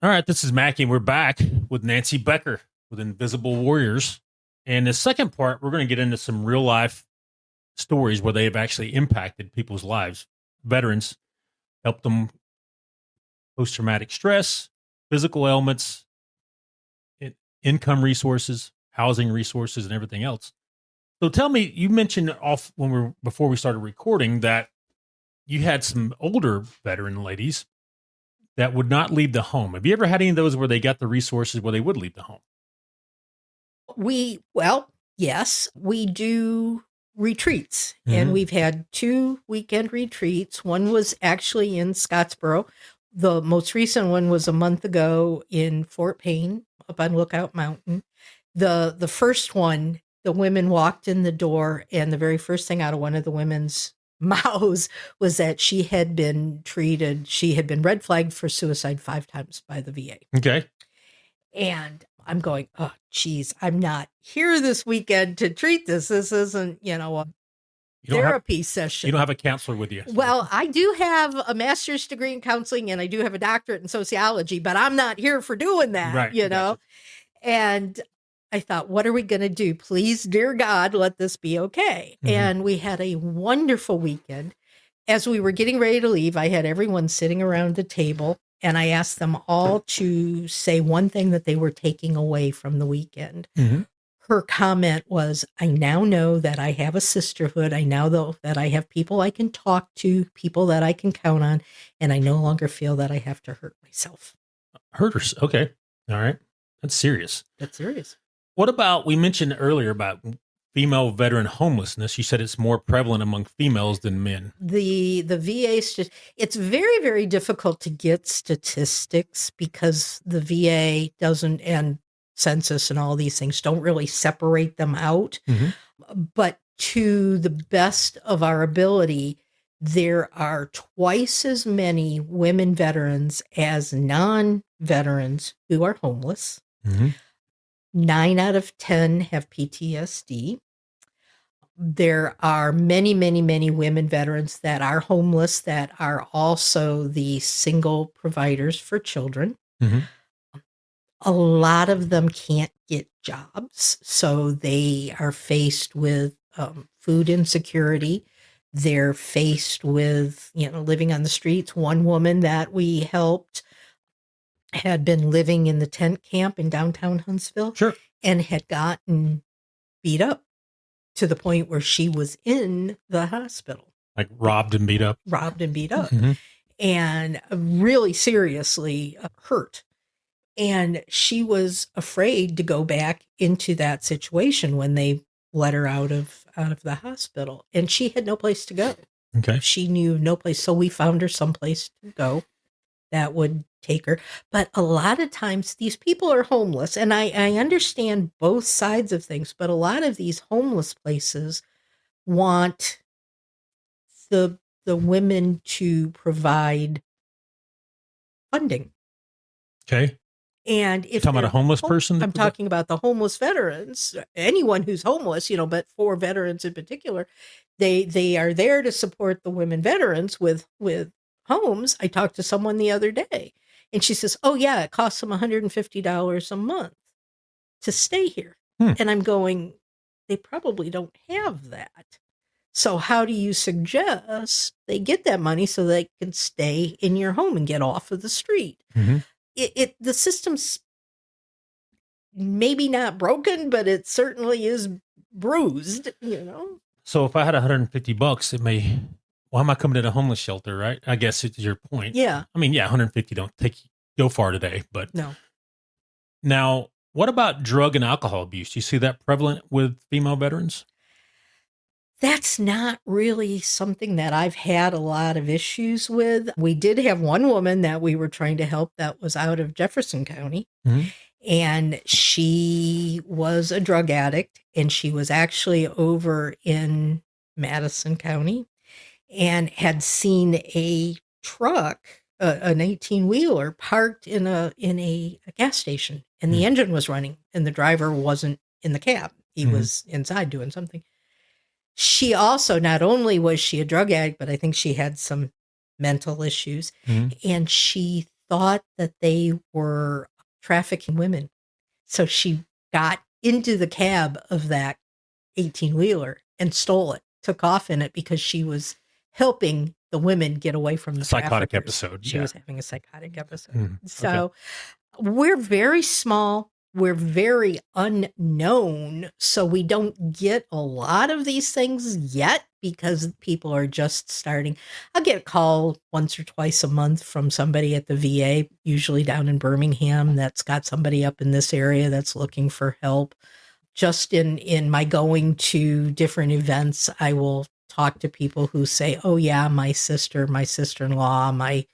All right, this is Macky, and we're back with Nancy Becher with Invisible Warriors. And the second part, we're going to get into some real life stories where they have actually impacted people's lives. Veterans, helped them post traumatic stress, physical ailments, income resources, housing resources, and everything else. So tell me, you mentioned off before we started recording that you had some older veteran ladies that would not leave the home. Have you ever had any of those where they got the resources where they would leave the home? Yes, we do retreats, and we've had 2 weekend retreats. One was actually in Scottsboro. The most recent one was a month ago in Fort Payne up on Lookout Mountain. The first one, the women walked in the door, and the very first thing out of one of the women's mouths was that she had been red flagged for suicide 5 times by the VA. Okay. And I'm going, oh, geez, I'm not here this weekend to treat this. This isn't, a therapy session. You don't have a counselor with you. So. Well, I do have a master's degree in counseling, and I do have a doctorate in sociology, but I'm not here for doing that, right, Gotcha. And I thought, what are we going to do? Please, dear God, let this be okay. Mm-hmm. And we had a wonderful weekend. As we were getting ready to leave, I had everyone sitting around the table, and I asked them all to say one thing that they were taking away from the weekend. Mm-hmm. Her comment was, I now know that I have a sisterhood. I now know that I have people I can talk to, people that I can count on, and I no longer feel that I have to hurt myself. Okay. All right. That's serious. What about, we mentioned earlier about female veteran homelessness. You said it's more prevalent among females than men. The VA, it's very, very difficult to get statistics because the VA doesn't, and census and all these things don't really separate them out. Mm-hmm. But to the best of our ability, there are twice as many women veterans as non-veterans who are homeless. Mm-hmm. 9 out of 10 have PTSD. There are many, many, many women veterans that are homeless that are also the single providers for children. Mm-hmm. A lot of them can't get jobs, so they are faced with food insecurity. They're faced with, living on the streets. One woman that we helped had been living in the tent camp in downtown Huntsville. Sure. And had gotten beat up to the point where she was in the hospital. Like robbed and beat up? Robbed and beat up. Mm-hmm. And really seriously hurt. And she was afraid to go back into that situation when they let her out of the hospital. And she had no place to go. Okay. She knew no place. So we found her someplace to go that would take her. But a lot of times these people are homeless, and I understand both sides of things, but a lot of these homeless places want the women to provide funding. Okay. And if you're talking about a homeless person? I'm talking about the homeless veterans, anyone who's homeless, but for veterans in particular, they are there to support the women veterans with homes. I talked to someone the other day, and she says, oh yeah, it costs them $150 a month to stay here. And I'm going, they probably don't have that. So how do you suggest they get that money so they can stay in your home and get off of the street? Mm-hmm. The system's maybe not broken, but it certainly is bruised, So if I had $150, why am I coming to a homeless shelter, right? I guess it's your point. Yeah. I mean, yeah, 150 don't go far today, but no. Now, what about drug and alcohol abuse? Do you see that prevalent with female veterans? That's not really something that I've had a lot of issues with. We did have one woman that we were trying to help that was out of Jefferson County. Mm-hmm. And she was a drug addict, and she was actually over in Madison County and had seen a truck, an 18-wheeler parked in a gas station, and the engine was running, and the driver wasn't in the cab. He was inside doing something. She also, not only was she a drug addict, but I think she had some mental issues. Mm-hmm. And she thought that they were trafficking women. So she got into the cab of that 18-wheeler and stole it, took off in it because she was helping the women get away from the psychotic traffickers. episode. She was having a psychotic episode. Okay. So we're very small. We're very unknown. So we don't get a lot of these things yet because people are just starting. I'll get a call once or twice a month from somebody at the VA, usually down in Birmingham, that's got somebody up in this area that's looking for help. Just in my going to different events, I will talk to people who say, oh yeah, my sister-in-law, my,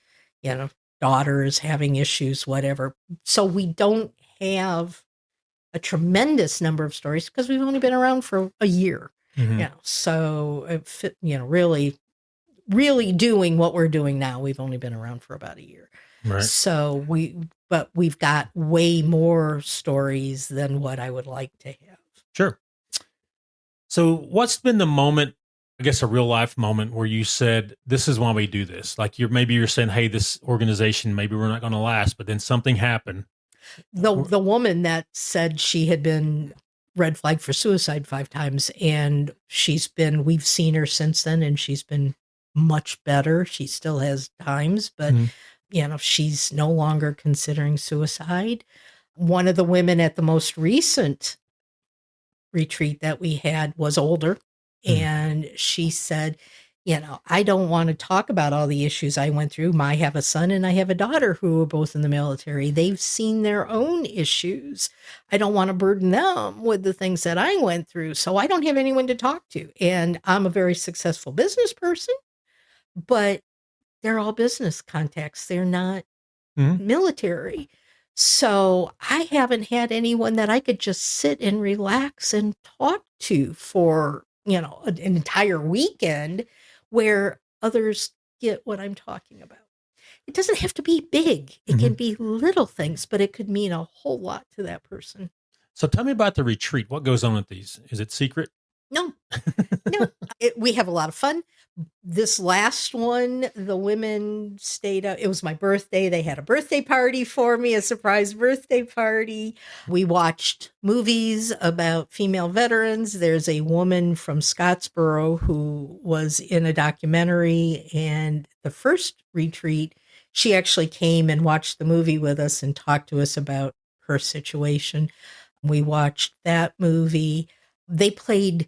daughter is having issues, whatever. So we don't have a tremendous number of stories because we've only been around for a year. So really, really doing what we're doing now, we've only been around for about a year. Right. So we've got way more stories than what I would like to have. Sure. So what's been the moment, I guess a real life moment where you said, this is why we do this? Like you're saying, hey, this organization, maybe we're not going to last, but then something happened. The woman that said she had been red flagged for suicide 5 times, and we've seen her since then, and she's been much better. She still has times, but she's no longer considering suicide. One of the women at the most recent retreat that we had was older, and she said, I don't want to talk about all the issues I went through. I have a son and I have a daughter who are both in the military. They've seen their own issues. I don't want to burden them with the things that I went through. So I don't have anyone to talk to. And I'm a very successful business person, but they're all business contacts. They're not military. So I haven't had anyone that I could just sit and relax and talk to for, an entire weekend where others get what I'm talking about. It doesn't have to be big. It can be little things, but it could mean a whole lot to that person. So tell me about the retreat. What goes on with these? Is it secret? No. We have a lot of fun. This last one, the women stayed up. It was my birthday. They had a birthday party for me, a surprise birthday party. We watched movies about female veterans. There's a woman from Scottsboro who was in a documentary, and the first retreat, she actually came and watched the movie with us and talked to us about her situation. We watched that movie. They played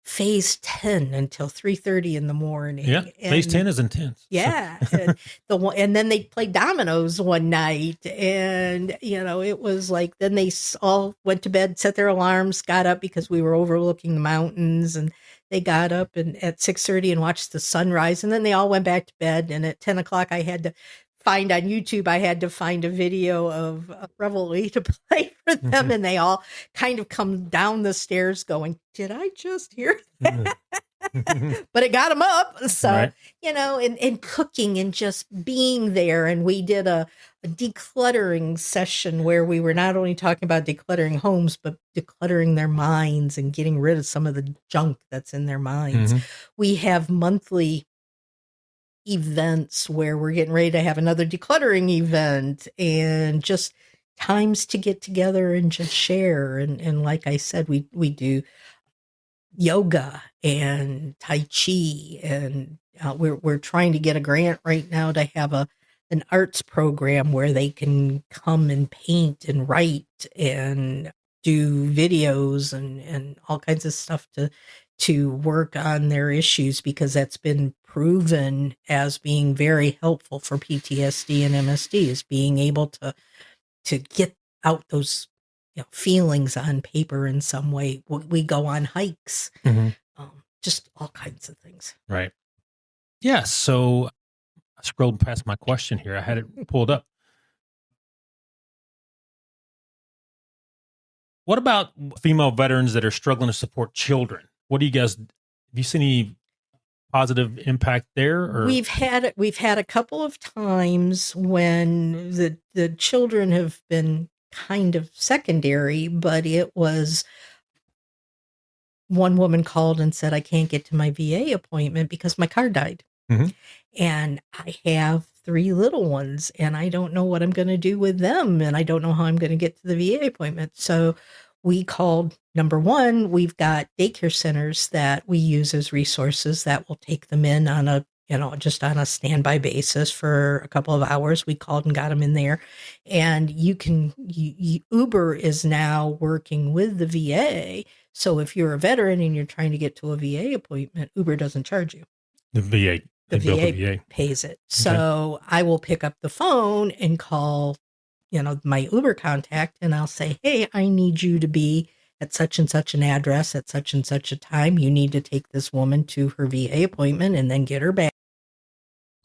Phase 10 until 3:30 in the morning. Yeah, Phase 10 is intense. Yeah, and then they played dominoes one night, and it was like, then they all went to bed, set their alarms, got up because we were overlooking the mountains, and they got up and at 6:30 and watched the sunrise, and then they all went back to bed. And at 10 o'clock, I had to find on YouTube, a video of Reveille to play for them, and they all kind of come down the stairs going, did I just hear that? But it got them up. So, right. And cooking and just being there. And we did a decluttering session where we were not only talking about decluttering homes, but decluttering their minds and getting rid of some of the junk that's in their minds. We have monthly events where we're getting ready to have another decluttering event, and just times to get together and just share. And like I said, we do yoga and Tai Chi, and we're trying to get a grant right now to have an arts program where they can come and paint and write and do videos and all kinds of stuff to work on their issues, because that's been proven as being very helpful for PTSD and MSD, is being able to get out those feelings on paper in some way. We go on hikes, just all kinds of things. Right. Yeah. So I scrolled past my question here. I had it pulled up. What about female veterans that are struggling to support children? What do you guys, have you seen any positive impact there? Or? We've had a couple of times when the children have been kind of secondary, but it was one woman called and said, I can't get to my VA appointment because my car died. And I have 3 little ones, and I don't know what I'm going to do with them, and I don't know how I'm going to get to the VA appointment. So we called, number one, we've got daycare centers that we use as resources that will take them in on a, just on a standby basis for a couple of hours. We called and got them in there. And Uber is now working with the VA. So if you're a veteran and you're trying to get to a VA appointment, Uber doesn't charge you. The VA. The VA pays it. So I will pick up the phone and call, my Uber contact, and I'll say, hey, I need you to be at such and such an address at such and such a time. You need to take this woman to her VA appointment and then get her back.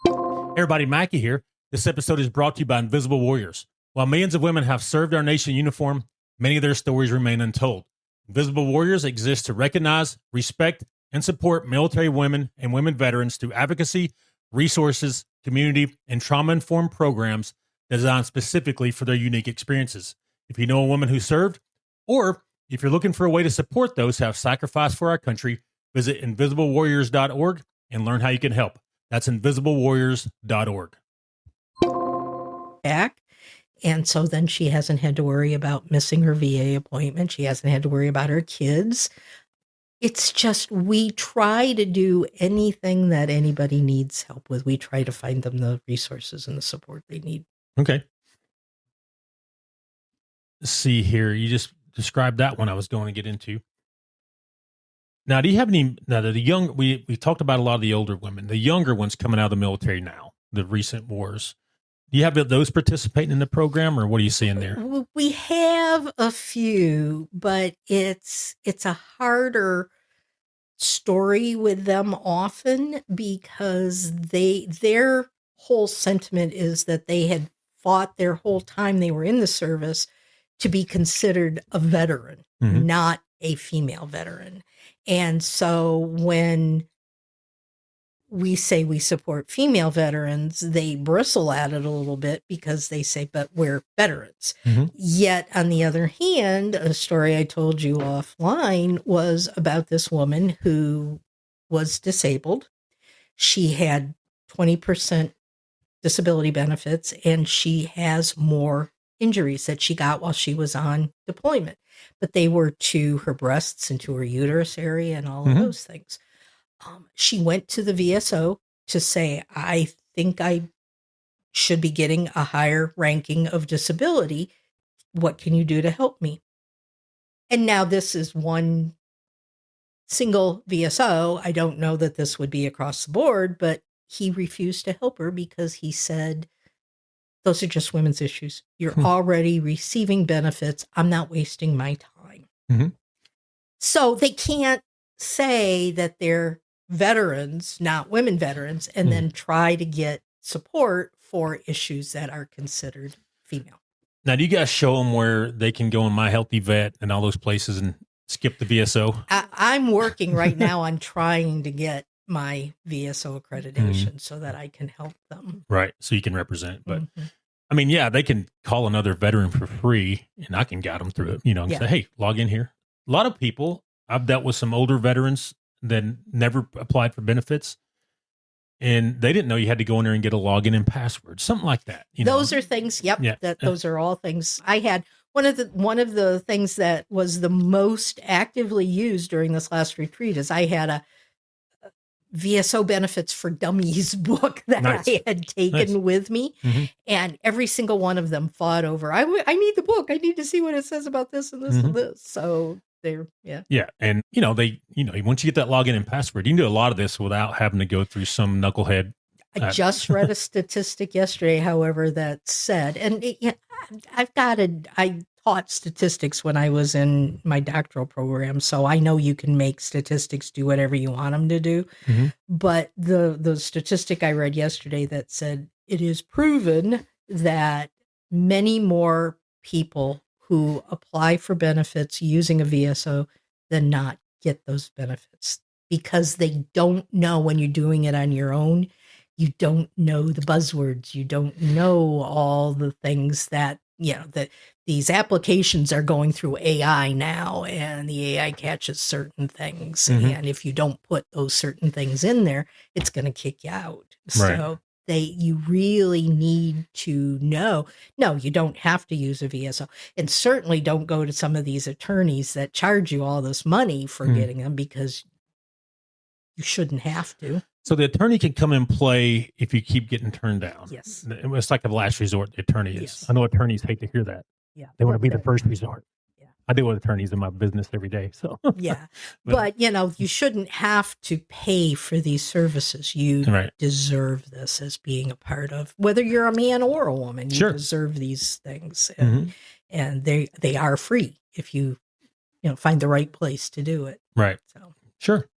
Hey everybody, Macky here. This episode is brought to you by Invisible Warriors. While millions of women have served our nation in uniform, many of their stories remain untold. Invisible Warriors exist to recognize, respect, and support military women and women veterans through advocacy, resources, community, and trauma-informed programs designed specifically for their unique experiences. If you know a woman who served, or if you're looking for a way to support those who have sacrificed for our country, visit invisiblewarriors.org and learn how you can help. That's invisiblewarriors.org. Back. And so then she hasn't had to worry about missing her VA appointment. She hasn't had to worry about her kids. It's just, we try to do anything that anybody needs help with. We try to find them the resources and the support they need. Okay. Let's see here. You just described that one I was going to get into. Now, do you have any, we talked about a lot of the older women, the younger ones coming out of the military now, the recent wars. Do you have those participating in the program, or what are you seeing there? We have a few, but it's a harder story with them often because their whole sentiment is that they had fought their whole time they were in the service to be considered a veteran, not a female veteran. And so when we say we support female veterans, they bristle at it a little bit because they say, but we're veterans. Yet, on the other hand, a story I told you offline was about this woman who was disabled. She had 20% disability benefits, and she has more injuries that she got while she was on deployment. But they were to her breasts and to her uterus area and all of those things. She went to the VSO to say, I think I should be getting a higher ranking of disability. What can you do to help me? And now this is one single VSO. I don't know that this would be across the board, but he refused to help her because he said, those are just women's issues. You're already receiving benefits. I'm not wasting my time. So they can't say that they're veterans, not women veterans, and then try to get support for issues that are considered female. Now, do you guys show them where they can go in My Healthy Vet and all those places and skip the VSO? I'm working right now on trying to get my VSO accreditation so that I can help them. Right, so you can represent. But, I mean, yeah, they can call another veteran for free, and I can guide them through it, and say, hey, log in here. A lot of people, I've dealt with some older veterans that never applied for benefits, and they didn't know you had to go in there and get a login and password, something like that. Those are things. Those are all things. I had one of the things that was the most actively used during this last retreat is I had a VSO Benefits for Dummies book that I had taken with me, and every single one of them fought over, I need the book. I need to see what it says about this and this and this. So they're, and once you get that login and password, you can do a lot of this without having to go through some knucklehead. I just read a statistic yesterday, however, that said, and I taught statistics when I was in my doctoral program, so I know you can make statistics do whatever you want them to do. But the statistic I read yesterday that said it is proven that many more people who apply for benefits using a VSO than not get those benefits because they don't know when you're doing it on your own. You don't know the buzzwords. You don't know all the things that, that these applications are going through AI now, and the AI catches certain things. And if you don't put those certain things in there, it's going to kick you out. Right. So you really need to know. No, you don't have to use a VSO, and certainly don't go to some of these attorneys that charge you all this money for getting them, because you shouldn't have to. So the attorney can come and play if you keep getting turned down. Yes. It's like a last resort, the attorney is. Yes. I know attorneys hate to hear that. Yeah. They want to be the first resort. Yeah. I deal with attorneys in my business every day. So yeah. But you shouldn't have to pay for these services. You deserve this as being a part of, whether you're a man or a woman, you deserve these things. And they are free if you find the right place to do it. Right. So sure.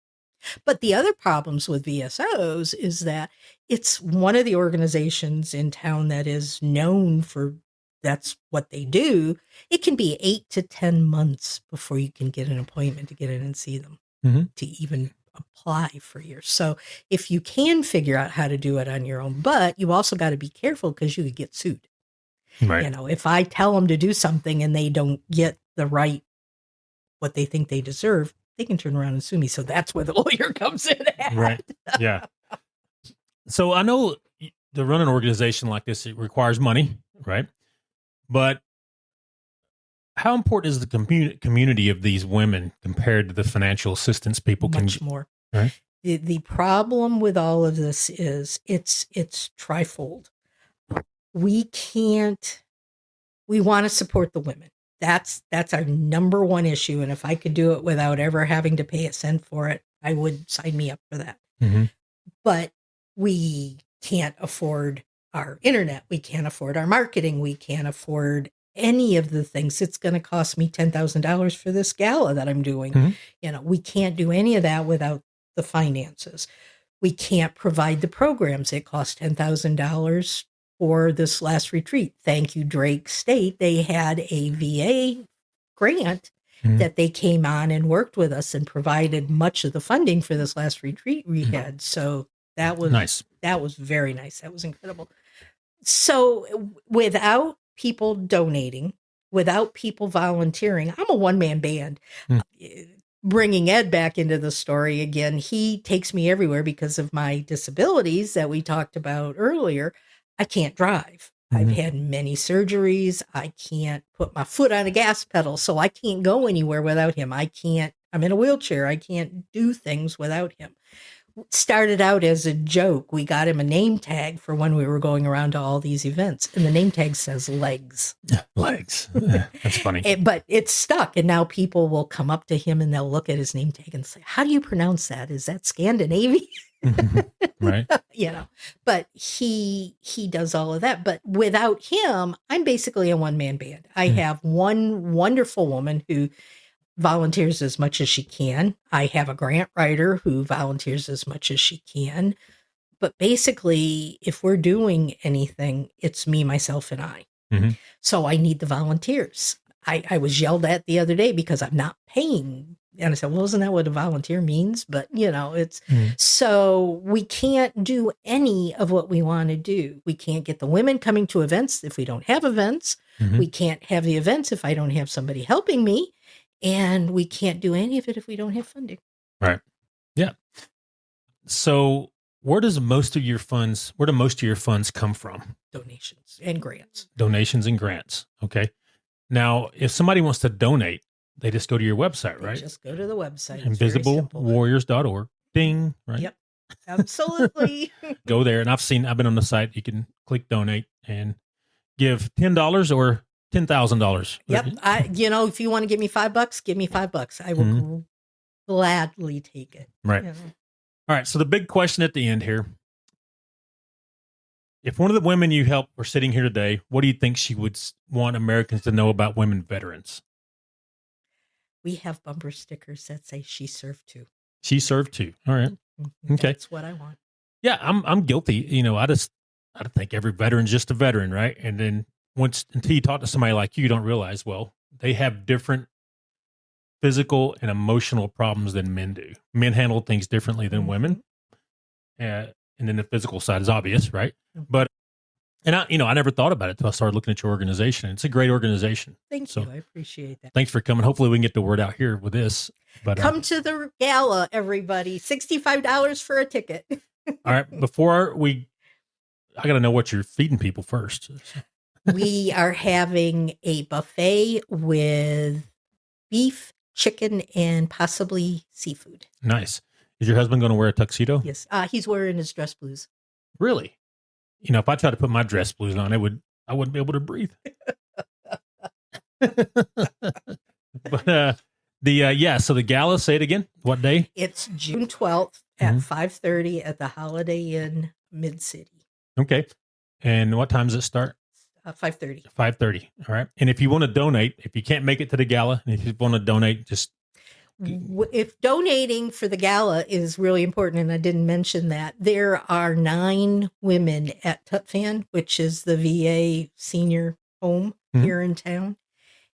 But the other problems with VSOs is that it's one of the organizations in town that is known for, that's what they do. It can be 8 to 10 months before you can get an appointment to get in and see them, to even apply for yours. So if you can figure out how to do it on your own, but you also got to be careful, because you could get sued. Right. If I tell them to do something and they don't get what they think they deserve, they can turn around and sue me. So that's where the lawyer comes in at. Right. Yeah. So I know to run an organization like this, it requires money, right? But how important is the community of these women compared to the financial assistance people? Much more. Right? The problem with all of this is it's trifold. We want to support the women. That's our number one issue. And if I could do it without ever having to pay a cent for it, I would sign me up for that. But we can't afford our internet. We can't afford our marketing. We can't afford any of the things. It's going to cost me $10,000 for this gala that I'm doing. We can't do any of that without the finances. We can't provide the programs. It costs $10,000 for this last retreat. Thank you, Drake State. They had a VA grant that they came on and worked with us and provided much of the funding for this last retreat we had. So that was nice. That was very nice. That was incredible. So without people donating, without people volunteering, I'm a one-man band. Bringing Ed back into the story again, he takes me everywhere because of my disabilities that we talked about earlier. I can't drive. I've had many surgeries. I can't put my foot on a gas pedal, so I can't go anywhere without him. I'm in a wheelchair. I can't do things without him. Started out as a joke. We got him a name tag for when we were going around to all these events, and the name tag says legs. Legs. That's funny. But it's stuck, and now people will come up to him and they'll look at his name tag and say, "How do you pronounce that? Is that Scandinavian?" Right. But he does all of that. But without him, I'm basically a one-man band. I have one wonderful woman who volunteers as much as she can. I have a grant writer who volunteers as much as she can. But basically, if we're doing anything, it's me, myself, and I. So I need the volunteers. I was yelled at the other day because I'm not paying. And I said, well, isn't that what a volunteer means? But, it's so we can't do any of what we want to do. We can't get the women coming to events if we don't have events. We can't have the events if I don't have somebody helping me. And we can't do any of it if we don't have funding. Right. Yeah. So where do most of your funds come from? Donations and grants. Donations and grants. Okay. Now, if somebody wants to donate, they just go to your website, right? Just go to the website. InvisibleWarriors.org. Ding. Right. Yep. Absolutely. Go there. And I've been on the site. You can click donate and give $10 or $10,000. Yep. If you want to give me $5, give me $5. I will gladly take it. Right. All right. So the big question at the end here, if one of the women you help were sitting here today, what do you think she would want Americans to know about women veterans? We have bumper stickers that say she served too. She served too. All right. Okay. That's what I want. Yeah, I'm guilty. I think every veteran's just a veteran, right? And then until you talk to somebody like you don't realize, well, they have different physical and emotional problems than men do. Men handle things differently than women. And then the physical side is obvious, right? But, I never thought about it until I started looking at your organization. It's a great organization. Thank you. I appreciate that. Thanks for coming. Hopefully we can get the word out here with this. But come to the gala, everybody. $65 for a ticket. All right. Before we I got to know what you're feeding people first. We are having a buffet with beef, chicken, and possibly seafood. Nice. Is your husband going to wear a tuxedo? Yes. He's wearing his dress blues. Really? If I tried to put my dress blues on, I wouldn't be able to breathe. But so the gala, say it again. What day? It's June 12th at 5:30 at the Holiday Inn Mid-City. Okay. And what time does it start? 5:30. 5:30. All right. And if you want to donate, if you can't make it to the gala, and if you want to donate, just if donating for the gala is really important, and I didn't mention that, there are 9 women at Tutfan, which is the VA senior home here in town,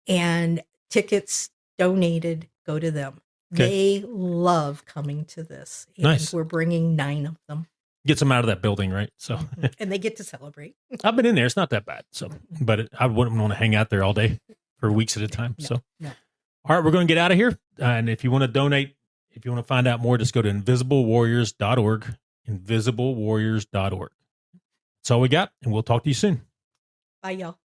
and tickets donated go to them. Okay. They love coming to this. And nice. We're bringing 9 of them. Gets them out of that building, right? So, and they get to celebrate. I've been in there; it's not that bad. So, but I wouldn't want to hang out there all day for weeks at a time. No. All right, we're going to get out of here. And if you want to donate, if you want to find out more, just go to invisiblewarriors.org. Invisiblewarriors.org. That's all we got, and we'll talk to you soon. Bye, y'all.